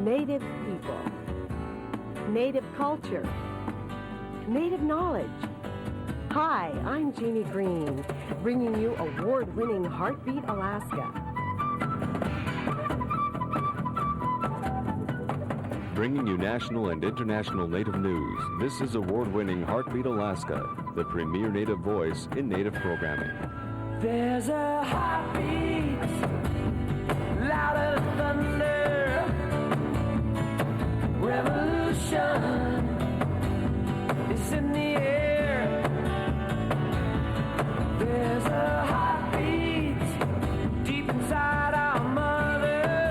Native people, Native culture, Native knowledge. Hi, I'm Jeannie Green, bringing you award-winning Heartbeat Alaska. Bringing you national and international Native news, this is award-winning Heartbeat Alaska, the premier Native voice in Native programming. There's a heartbeat, louder than thunder, revolution is in the air. There's a heartbeat deep inside our mother.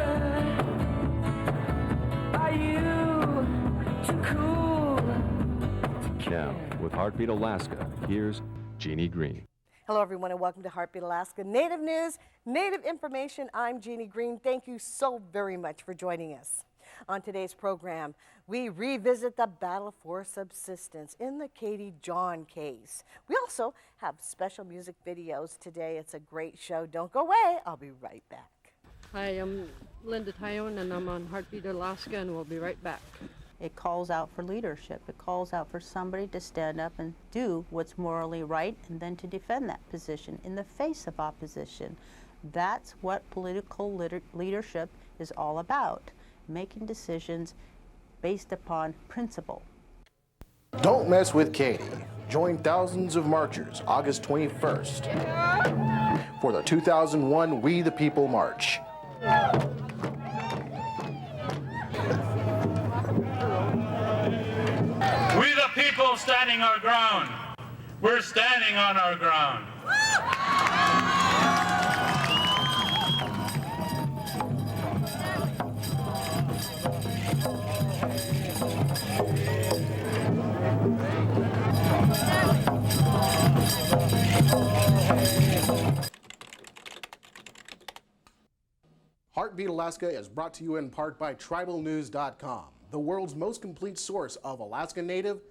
Are you too cool? Now, with Heartbeat Alaska, here's Jeannie Green. Hello, everyone, and welcome to Heartbeat Alaska Native News, Native Information. I'm Jeannie Green. Thank you so very much for joining us. On today's program, we revisit the battle for subsistence in the Katie John case. We also have special music videos today. It's a great show. Don't go away. I'll be right back. Hi, I'm Linda Tione, and I'm on Heartbeat Alaska, and we'll be right back. It calls out for leadership. It calls out for somebody to stand up and do what's morally right and then to defend that position in the face of opposition. That's what political leadership is all about, making decisions based upon principle. Don't mess with Katie. Join thousands of marchers August 21st for the 2001 We the People March. We the people standing our ground. We're standing on our ground. Heartbeat Alaska is brought to you in part by TribalNews.com, the world's most complete source of Alaska Native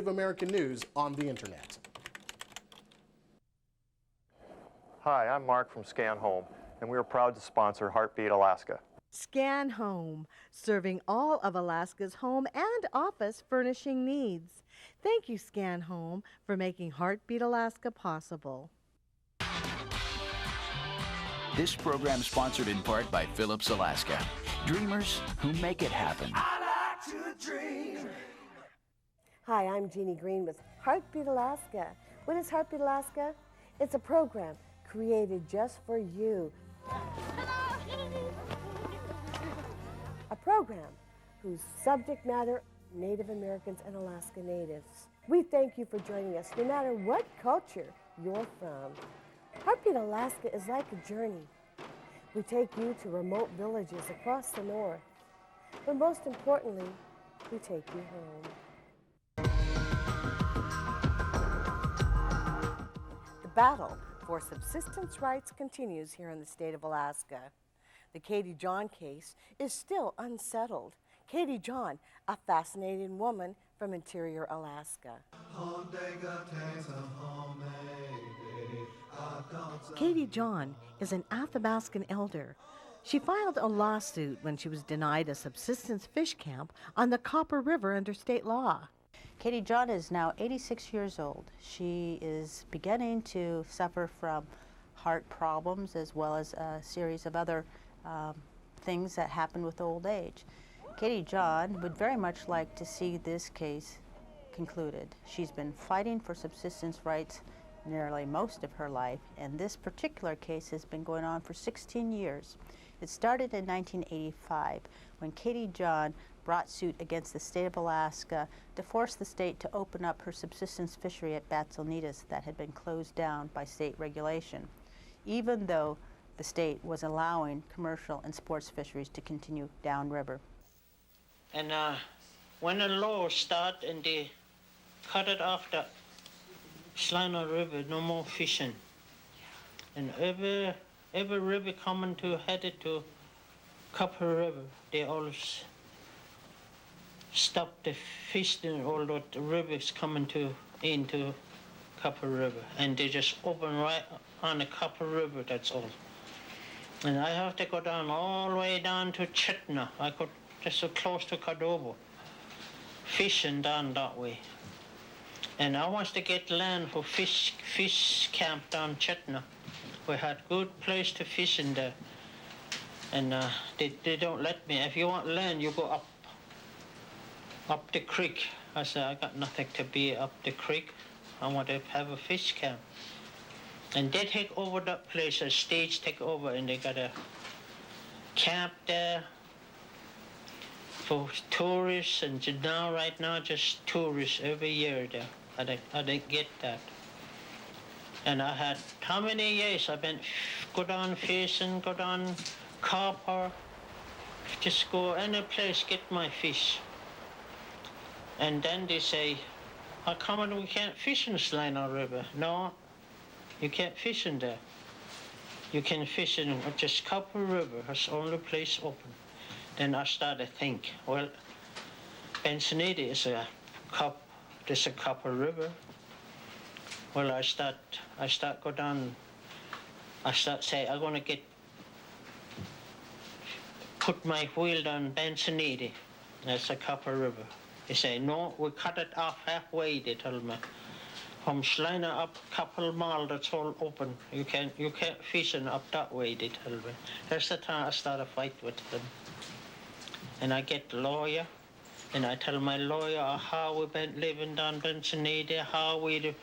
American news on the internet. Hi, I'm Mark from Scan Home, and we are proud to sponsor Heartbeat Alaska. Scan Home, serving all of Alaska's home and office furnishing needs. Thank you, Scan Home, for making Heartbeat Alaska possible. This program is sponsored in part by Phillips Alaska. Dreamers who make it happen. I like to dream. Hi, I'm Jeannie Green with Heartbeat Alaska. What is Heartbeat Alaska? It's a program created just for you. A program whose subject matter, Native Americans and Alaska Natives. We thank you for joining us, no matter what culture you're from. Heartbeat Alaska is like a journey. We take you to remote villages across the north, but most importantly, we take you home. The battle for subsistence rights continues here in the state of Alaska. The Katie John case is still unsettled. Katie John, a fascinating woman from interior Alaska. Katie John is an Athabascan elder. She filed a lawsuit when she was denied a subsistence fish camp on the Copper River under state law. Katie John is now 86 years old. She is beginning to suffer from heart problems as well as a series of other things that happen with old age. Katie John would very much like to see this case concluded. She's been fighting for subsistence rights nearly most of her life, and this particular case has been going on for 16 years. It started in 1985 when Katie John brought suit against the state of Alaska to force the state to open up her subsistence fishery at Batsonitas that had been closed down by state regulation, even though the state was allowing commercial and sports fisheries to continue downriver. And when the law started and they cut it off the Schlanger River, no more fishing. And every river coming to headed to Copper River, they all stop the fishing, all the rivers coming into Copper River, and they just open right on the Copper River, that's all. And I have to go down all the way down to Chitna. I could just so close to Cordoba, fishing down that way. And I want to get land for fish camp down Chanar. We had good place to fish in there. And they don't let me. If you want land, you go up the creek. I said, I got nothing to be up the creek. I want to have a fish camp. And they take over that place, a stage take over, and they got a camp there for tourists, and now right now just tourists every year there. I didn't get that. And I had, how many years I've been go down fishing, go down copper, just go any place, get my fish. And then they say, how come we can't fish in Chanar River? No, you can't fish in there. You can fish in just Copper River. That's the only place open. Then I started to think, well, Bensiniti is there's a Copper River. Well, I start go down. I start say I'm gonna put my wheel down Bensiniti. That's a Copper River. They say no, we cut it off halfway. They told me. From Chanar up couple mile, that's all open. You can't fish up that way, they tell me. That's the time I start a fight with them. And I get the lawyer, and I tell my lawyer how we been living down Bensiniti, how we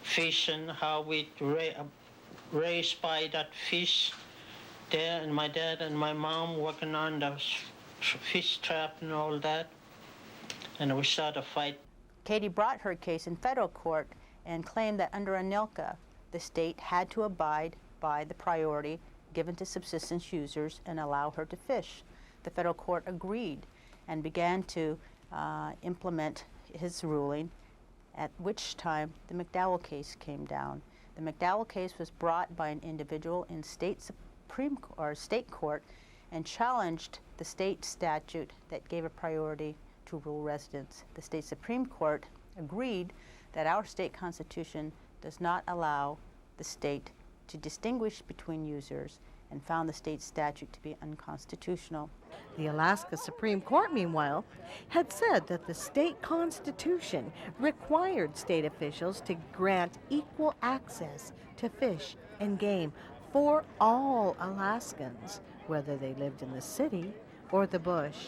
fishing, how we raised by that fish there, and my dad and my mom working on the fish trap and all that. And we start a fight. Katie brought her case in federal court and claimed that under ANILCA, the state had to abide by the priority given to subsistence users and allow her to fish. The federal court agreed and began to implement his ruling, at which time the McDowell case came down. The McDowell case was brought by an individual in state court and challenged the state statute that gave a priority to rural residents. The state Supreme Court agreed that our state constitution does not allow the state to distinguish between users and found the state statute to be unconstitutional. The Alaska Supreme Court, meanwhile, had said that the state constitution required state officials to grant equal access to fish and game for all Alaskans, whether they lived in the city or the bush.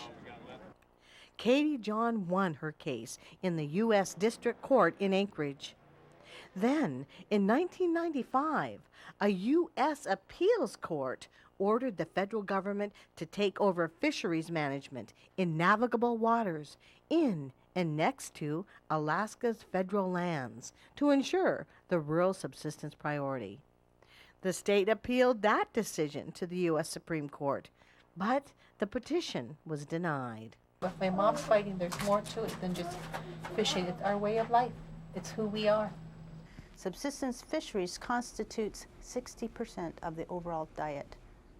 Katie John won her case in the U.S. District Court in Anchorage. Then, in 1995, a U.S. appeals court ordered the federal government to take over fisheries management in navigable waters in and next to Alaska's federal lands to ensure the rural subsistence priority. The state appealed that decision to the U.S. Supreme Court, but the petition was denied. With my mom's fighting, there's more to it than just fishing. It's our way of life. It's who we are. Subsistence fisheries constitutes 60% of the overall diet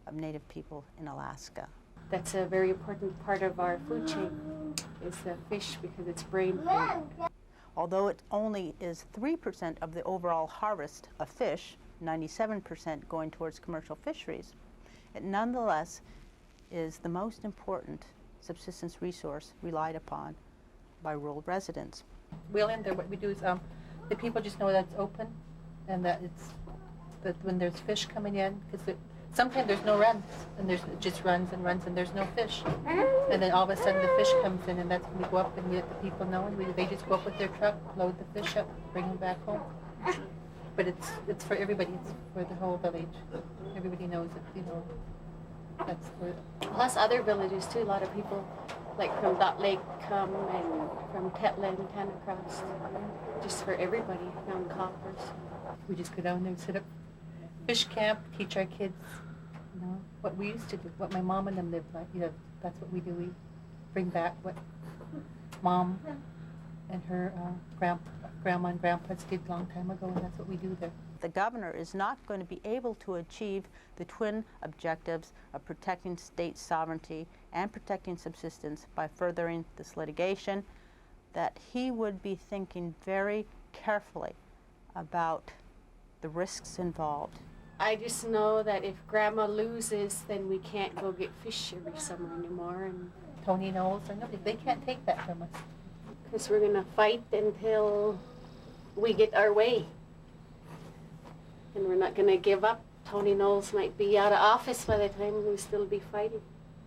of Native people in Alaska. That's a very important part of our food chain, is the fish, because it's brain food. Although it only is 3% of the overall harvest of fish, 97% going towards commercial fisheries, it nonetheless is the most important subsistence resource relied upon by rural residents. We'll end there. What we do is the people just know that it's open and that when there's fish coming in, because sometimes there's no runs and it just runs and runs and there's no fish. And then all of a sudden the fish comes in, and that's when we go up and we let the people know, and they just go up with their truck, load the fish up, bring them back home. But it's for everybody. It's for the whole village. Everybody knows it, That's for plus other villages too. A lot of people, like from Dot Lake, come, and from Tetland, kind of across, just for everybody down Coppers. We just go down there and set up fish camp, teach our kids, what we used to do, what my mom and them lived like. That's what we do. We bring back what Mom and her grandma and grandpas did a long time ago, and that's what we do there. The governor is not going to be able to achieve the twin objectives of protecting state sovereignty and protecting subsistence by furthering this litigation, that he would be thinking very carefully about the risks involved I just know that if Grandma loses, then we can't go get fish every summer anymore. And Tony Knowles or nobody, they can't take that from us. Because we're going to fight until we get our way. And we're not going to give up. Tony Knowles might be out of office by the time we'll still be fighting.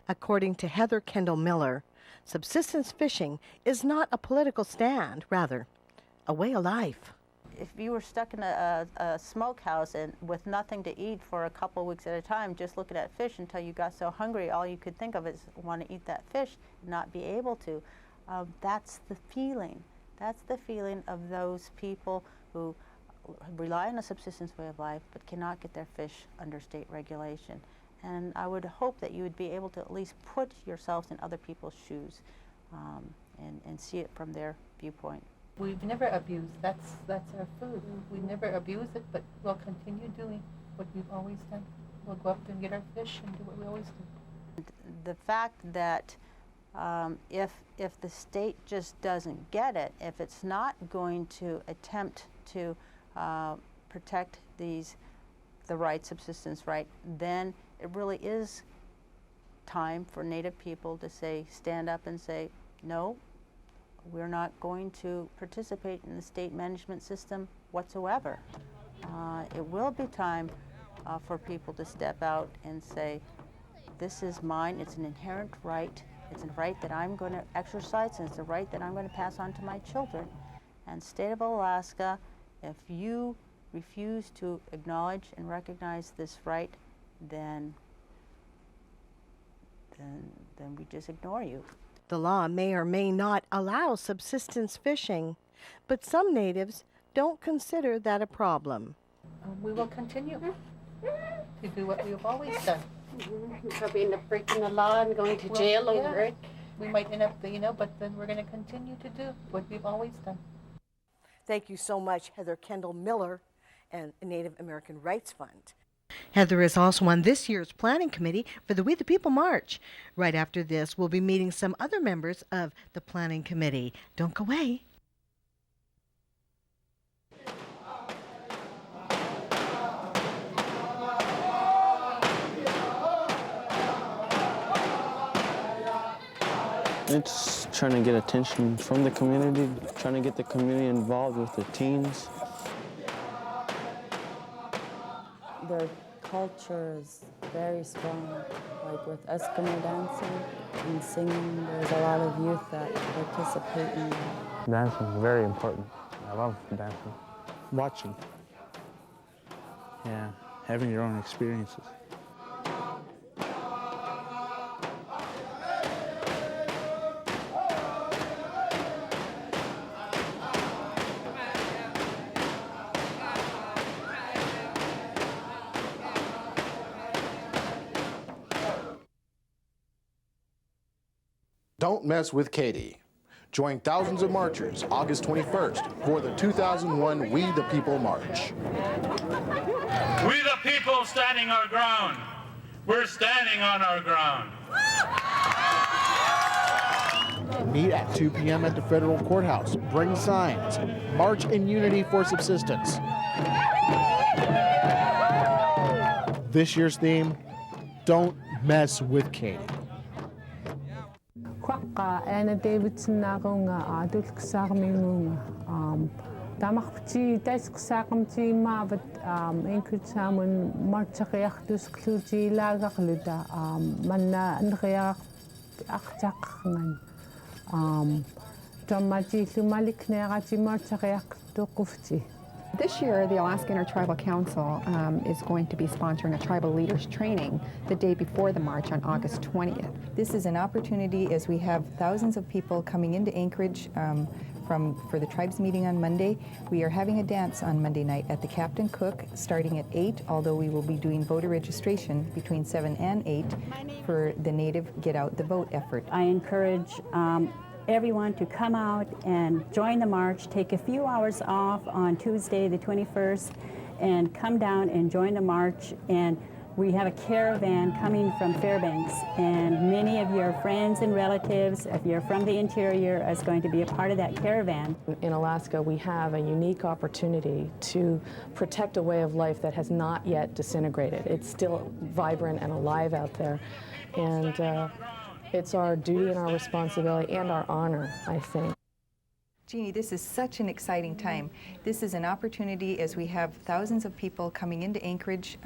According to Heather Kendall-Miller, subsistence fishing is not a political stand, rather, a way of life. If you were stuck in a smokehouse and with nothing to eat for a couple of weeks at a time, just looking at fish until you got so hungry, all you could think of is want to eat that fish, not be able to. That's the feeling. That's the feeling of those people who rely on a subsistence way of life but cannot get their fish under state regulation. And I would hope that you would be able to at least put yourselves in other people's shoes and see it from their viewpoint. We've never abused. That's our food. We never abuse it, but we'll continue doing what we've always done. We'll go up and get our fish and do what we always do. The fact that if the state just doesn't get it, if it's not going to attempt to protect the right, subsistence right, then it really is time for Native people to stand up and say, no, we're not going to participate in the state management system whatsoever. It will be time for people to step out and say, this is mine, it's an inherent right, it's a right that I'm going to exercise, and it's a right that I'm going to pass on to my children. And state of Alaska, if you refuse to acknowledge and recognize this right, then we just ignore you. The law may or may not allow subsistence fishing, but some natives don't consider that a problem. We will continue to do what we've always done. We'll probably end up breaking the law and going to jail over it. We might end up, but then we're going to continue to do what we've always done. Thank you so much, Heather Kendall-Miller and Native American Rights Fund. Heather is also on this year's planning committee for the We the People March. Right after this, we'll be meeting some other members of the planning committee. Don't go away. It's trying to get attention from the community, trying to get the community involved with the teens. Their culture is very strong, like with Eskimo dancing and singing. There's a lot of youth that participate in that. Dancing is very important. I love dancing. Watching. Yeah, having your own experiences. Don't mess with Katie. Join thousands of marchers August 21st for the 2001 We the People March. We the people standing our ground. We're standing on our ground. Meet at 2 p.m. at the federal courthouse. Bring signs. March in unity for subsistence. This year's theme, don't mess with Katie. Quaqa Anna Davidson nagunga adulk sarmingunga tamaqti tasqsaqamti mavat inkutsamun martsaqiartus kluti laagaqluta manna nriaq aqtaqngan tamati lumalik neerati martsaqiartuqufti. This year, the Alaska Intertribal Council is going to be sponsoring a tribal leaders training the day before the march on August 20th. This is an opportunity as we have thousands of people coming into Anchorage for the tribes meeting on Monday. We are having a dance on Monday night at the Captain Cook starting at 8, although we will be doing voter registration between 7 and 8 for the Native Get Out the Vote effort. I encourage everyone to come out and join the march, take a few hours off on Tuesday the 21st, and come down and join the march and We have a caravan coming from Fairbanks, and many of your friends and relatives, if you're from the interior, is going to be a part of that caravan. In Alaska, we have a unique opportunity to protect a way of life that has not yet disintegrated. It's still vibrant and alive out there, and it's our duty and our responsibility and our honor, I think. Jeannie, this is such an exciting time. This is an opportunity as we have thousands of people coming into Anchorage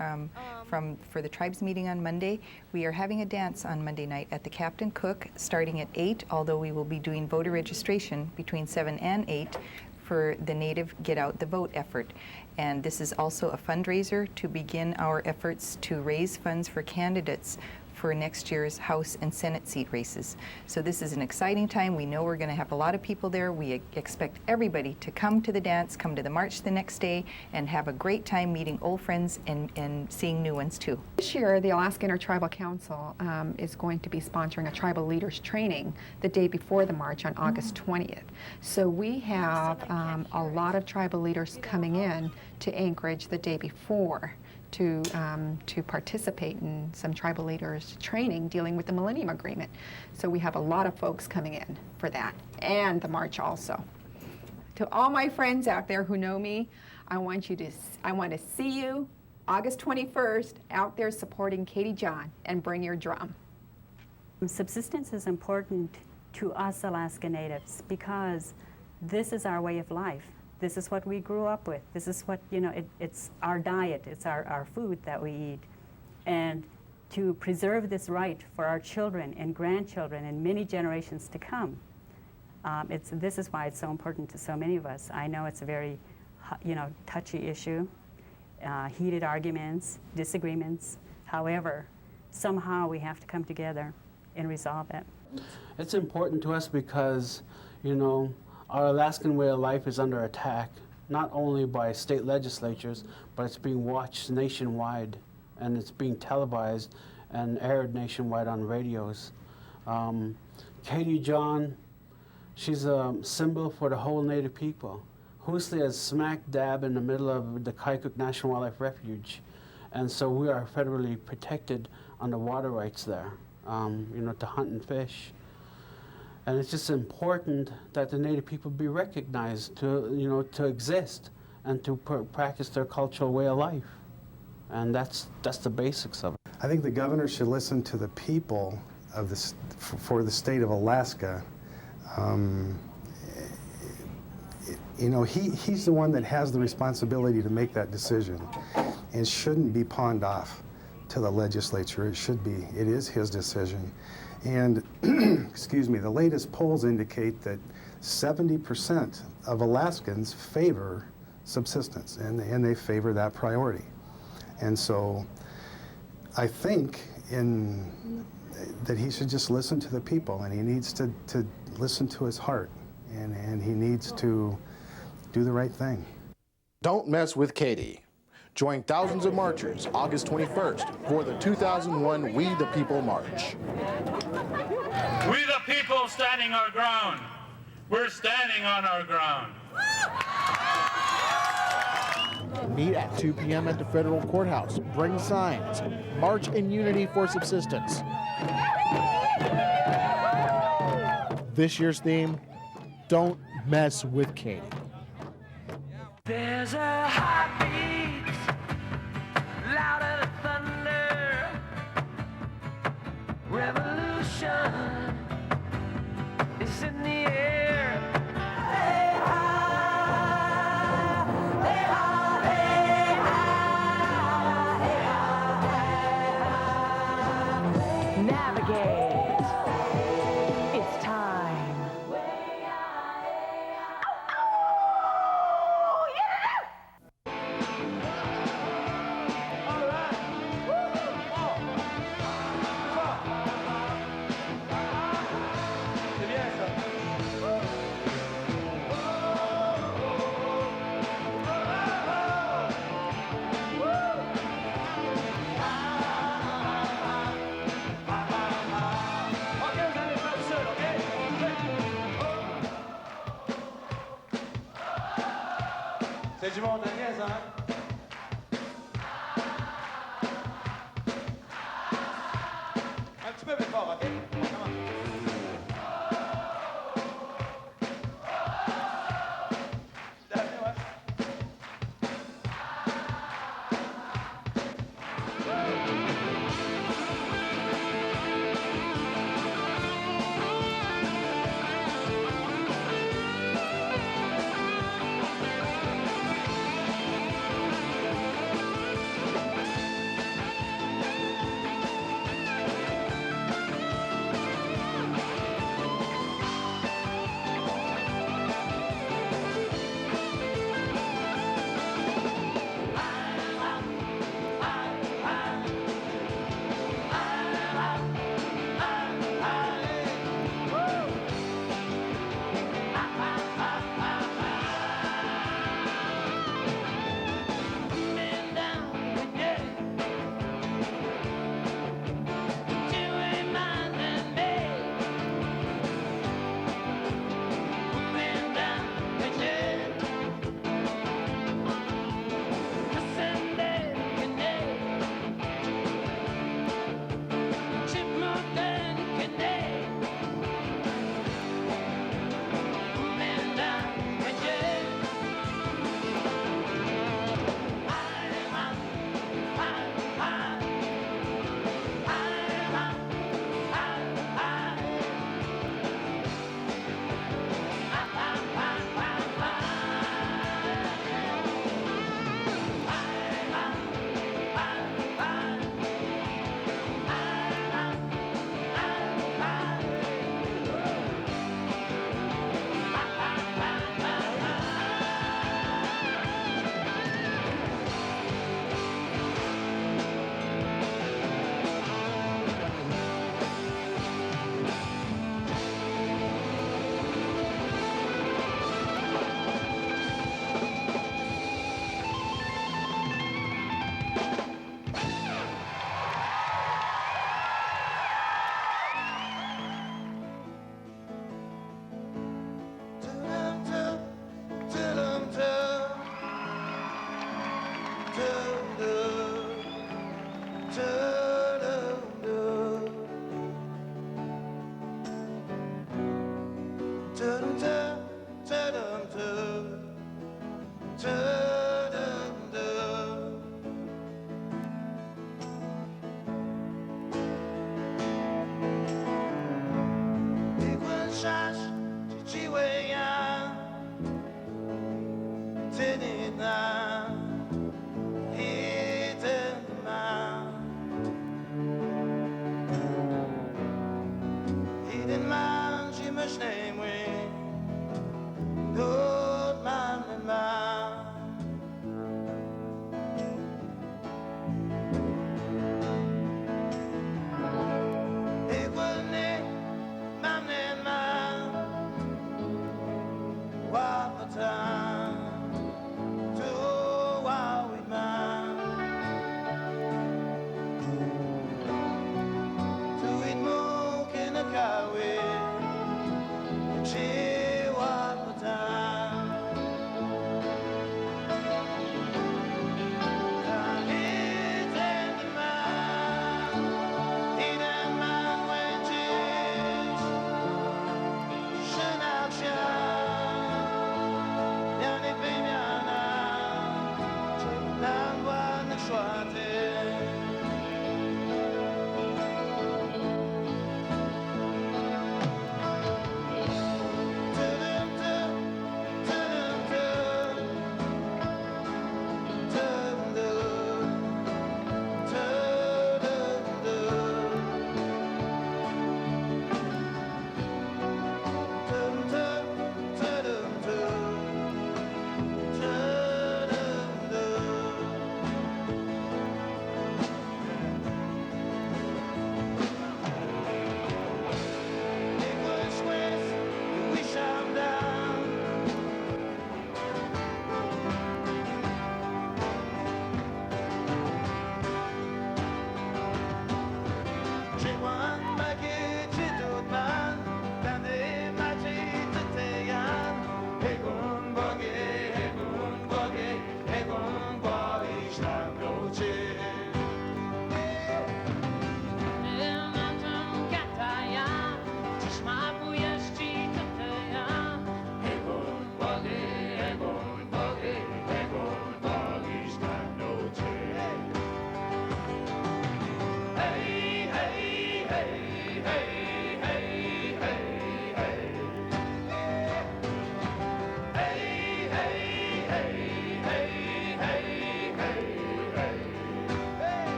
for the tribes meeting on Monday. We are having a dance on Monday night at the Captain Cook starting at 8, although we will be doing voter registration between 7 and 8 for the Native Get Out the Vote effort. And this is also a fundraiser to begin our efforts to raise funds for candidates for next year's House and Senate seat races. So this is an exciting time. We know we're going to have a lot of people there. We expect everybody to come to the dance, come to the march the next day, and have a great time meeting old friends and seeing new ones too. This year, the Alaska Intertribal Council is going to be sponsoring a tribal leaders training the day before the march on August 20th. So we have a lot of tribal leaders coming in to Anchorage the day before to participate in some tribal leaders training dealing with the Millennium Agreement. So we have a lot of folks coming in for that, and the march also. To all my friends out there who know me, I want to see you August 21st out there supporting Katie John, and bring your drum. Subsistence is important to us Alaska Natives because this is our way of life. This is what we grew up with. This is what, it's our diet, it's our food that we eat. And to preserve this right for our children and grandchildren and many generations to come, this is why it's so important to so many of us. I know it's a very, touchy issue, heated arguments, disagreements. However, somehow we have to come together and resolve it. It's important to us because, our Alaskan way of life is under attack, not only by state legislatures, but it's being watched nationwide, and it's being televised and aired nationwide on radios. Katie John, she's a symbol for the whole Native people. Hoosley is smack dab in the middle of the Kaikook National Wildlife Refuge, and so we are federally protected on the water rights there, to hunt and fish. And it's just important that the Native people be recognized to exist and to practice their cultural way of life. And that's the basics of it. I think the governor should listen to the people of this for the state of Alaska. He's the one that has the responsibility to make that decision, and shouldn't be pawned off to the legislature. It is his decision. And, excuse me, the latest polls indicate that 70% of Alaskans favor subsistence, and they favor that priority. And so I think that he should just listen to the people, and he needs to listen to his heart, and he needs to do the right thing. Don't mess with Katie. Join thousands of marchers August 21st for the 2001 We the People March. We the people standing our ground. We're standing on our ground. Meet at 2 p.m. at the federal courthouse. Bring signs. March in unity for subsistence. This year's theme, don't mess with Katie. There's a heartbeat louder than thunder. Revolution is in the air. Hey, ah, hey, ah, hey, ah, hey, ah, hey, ah. Navigate. It's time.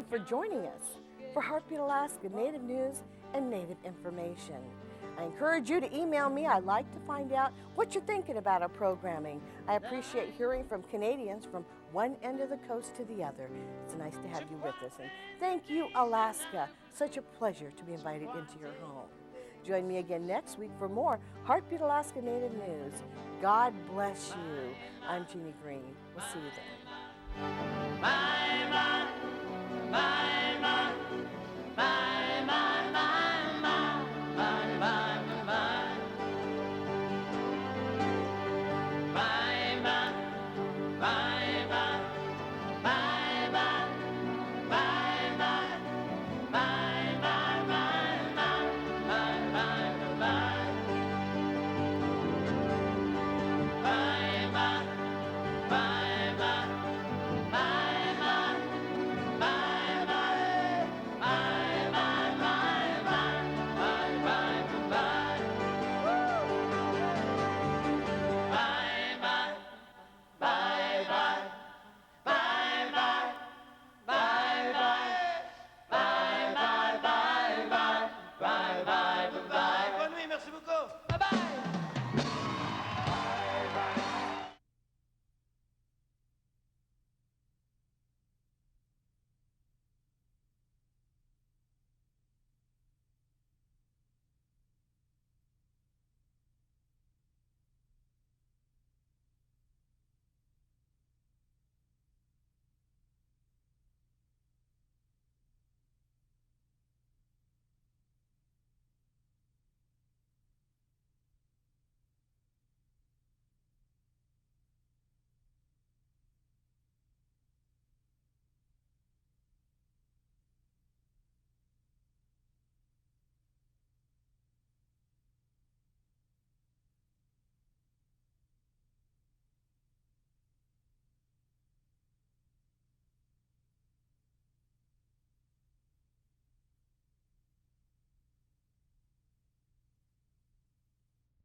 for joining us for Heartbeat Alaska Native News and Native Information. I encourage you to email me. I'd like to find out what you're thinking about our programming. I appreciate hearing from Canadians from one end of the coast to the other. It's nice to have you with us. And thank you, Alaska. Such a pleasure to be invited into your home. Join me again next week for more Heartbeat Alaska Native News. God bless you. I'm Jeannie Green. We'll see you then. Bye, bye, bye.